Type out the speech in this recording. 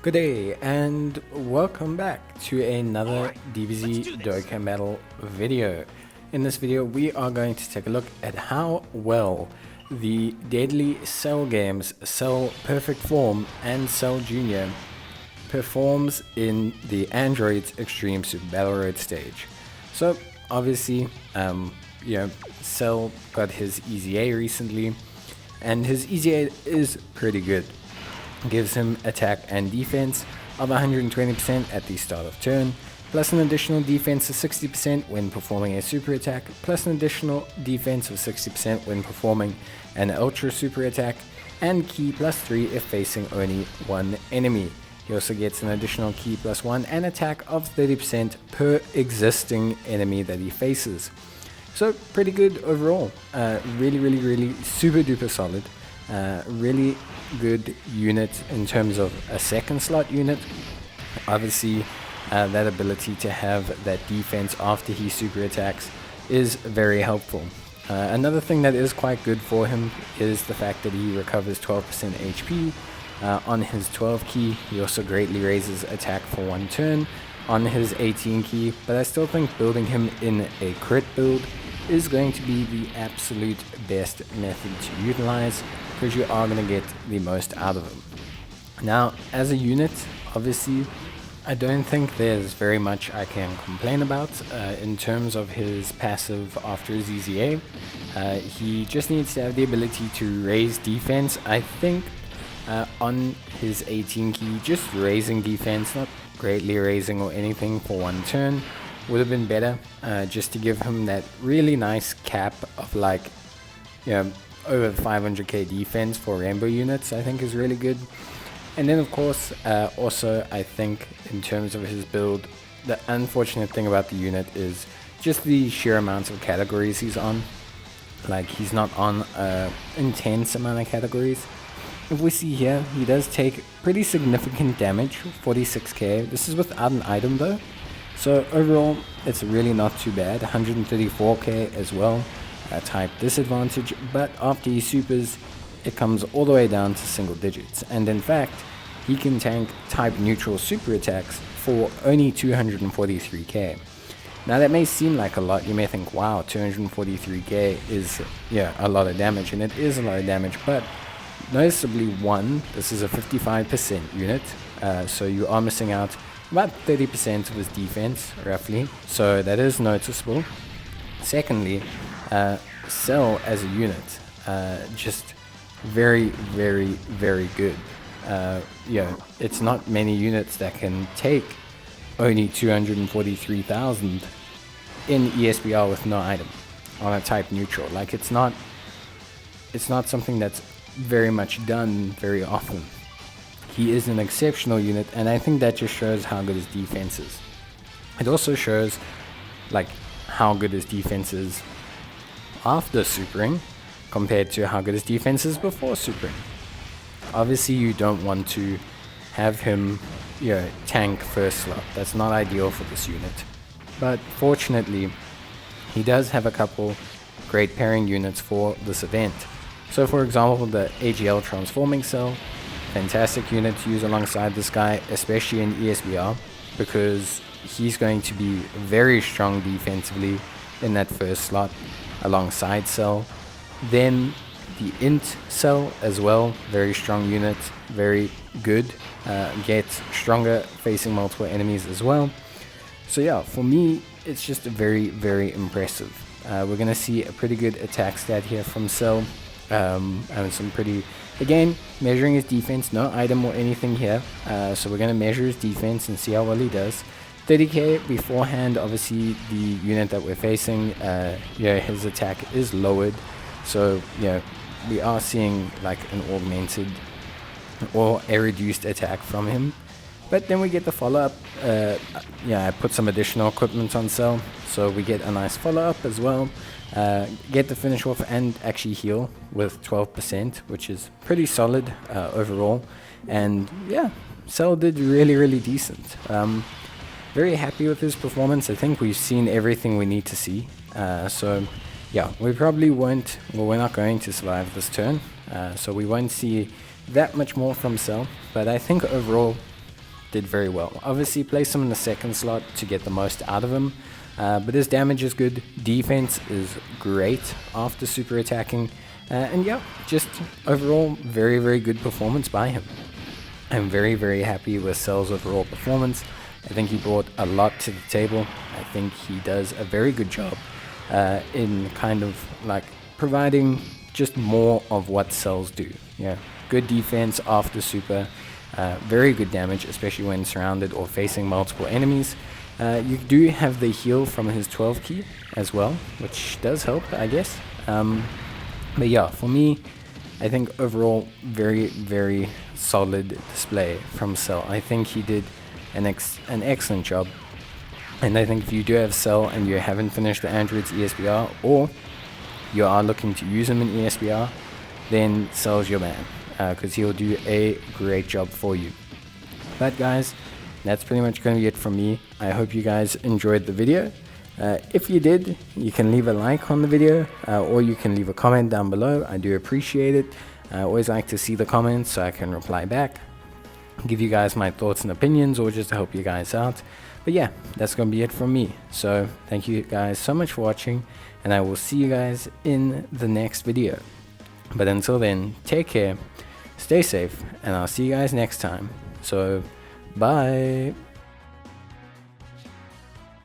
Good day and welcome back to another DBZ Dokkan battle video. In this video we are going to take a look at how well the deadly Cell games Cell Perfect Form and Cell Junior performs in the Android's Extreme Super Battle Road stage. So obviously Cell got his EZA recently and his EZA is pretty good. Gives him attack and defense of 120% at the start of turn, plus an additional defense of 60% when performing a super attack, plus an additional defense of 60% when performing an ultra super attack, and key +3 if facing only one enemy. He also gets an additional key +1 and attack of 30% per existing enemy that he faces. So pretty good overall. Really super duper solid. Really good unit in terms of a second slot unit. Obviously that ability to have that defense after he super attacks is very helpful. Another thing that is quite good for him is the fact that he recovers 12% HP on his 12 key. He also greatly raises attack for one turn on his 18 key, but I still think building him in a crit build is going to be the absolute best method to utilize, because you are going to get the most out of him. Now, as a unit, obviously, I don't think there's very much I can complain about in terms of his passive after his EZA. He just needs to have the ability to raise defense. I think on his 18 key, just raising defense, not greatly raising or anything for one turn, would have been better, just to give him that really nice cap of over 500k defense for rainbow units. I think is really good. And then of course also I think in terms of his build, the unfortunate thing about the unit is just the sheer amounts of categories he's on. Like, he's not on intense amount of categories. If we see here, he does take pretty significant damage, 46k. This is without an item though. So overall, it's really not too bad. 134k as well, type disadvantage, but after he supers, it comes all the way down to single digits. And in fact, he can tank type neutral super attacks for only 243k. Now that may seem like a lot. You may think, wow, 243k is a lot of damage, and it is a lot of damage, but noticeably this is a 55% unit, so you are missing out about 30% of his defense, roughly, so that is noticeable. Secondly, Cell as a unit, just very good. It's not many units that can take only 243,000 in ESBR with no item on a type neutral. Like, it's not something that's very much done very often. He is an exceptional unit, and I think that just shows how good his defense is. It also shows how good his defense is after supering compared to how good his defense is before supering. Obviously you don't want to have him tank first slot. That's not ideal for this unit, but fortunately he does have a couple great pairing units for this event. So for example, the AGL transforming cell, fantastic unit to use alongside this guy, especially in ESBR, because he's going to be very strong defensively in that first slot alongside Cell. Then the Int Cell as well, very strong unit, very good, gets stronger facing multiple enemies as well. So yeah, for me it's just very impressive. We're gonna see a pretty good attack stat here from Cell, and some pretty, again, measuring his defense, no item or anything here, so we're gonna measure his defense and see how well he does. 30k beforehand. Obviously the unit that we're facing, his attack is lowered, so we are seeing like an augmented or a reduced attack from him. But then we get the follow-up. I put some additional equipment on Cell, so we get a nice follow-up as well. Get the finish off and actually heal with 12%, which is pretty solid overall. And yeah, Cell did really decent. Very happy with his performance. I think we've seen everything we need to see. So yeah, we probably won't, well, we're not going to survive this turn. So we won't see that much more from Cell. But I think overall, did very well. Obviously place him in the second slot to get the most out of him, but his damage is good, defense is great after super attacking, and yeah, just overall very good performance by him. I'm very happy with Cell's overall performance. I think he brought a lot to the table. I think he does a very good job in kind of like providing just more of what Cells do. Yeah, good defense after super, very good damage, especially when surrounded or facing multiple enemies. You do have the heal from his 12 key as well, which does help, I guess. But yeah, for me, I think overall very solid display from Cell. I think he did an excellent job, and I think if you do have Cell and you haven't finished the Android's ESBR, or you are looking to use him in ESBR, then Cell's your man, because he'll do a great job for you. But guys, that's pretty much going to be it from me. I hope you guys enjoyed the video. If you did, you can leave a like on the video, or you can leave a comment down below. I do appreciate it. I always like to see the comments so I can reply back, give you guys my thoughts and opinions, or just to help you guys out. But yeah, that's going to be it from me. So thank you guys so much for watching, and I will see you guys in the next video. But until then, take care, stay safe, and I'll see you guys next time. So bye.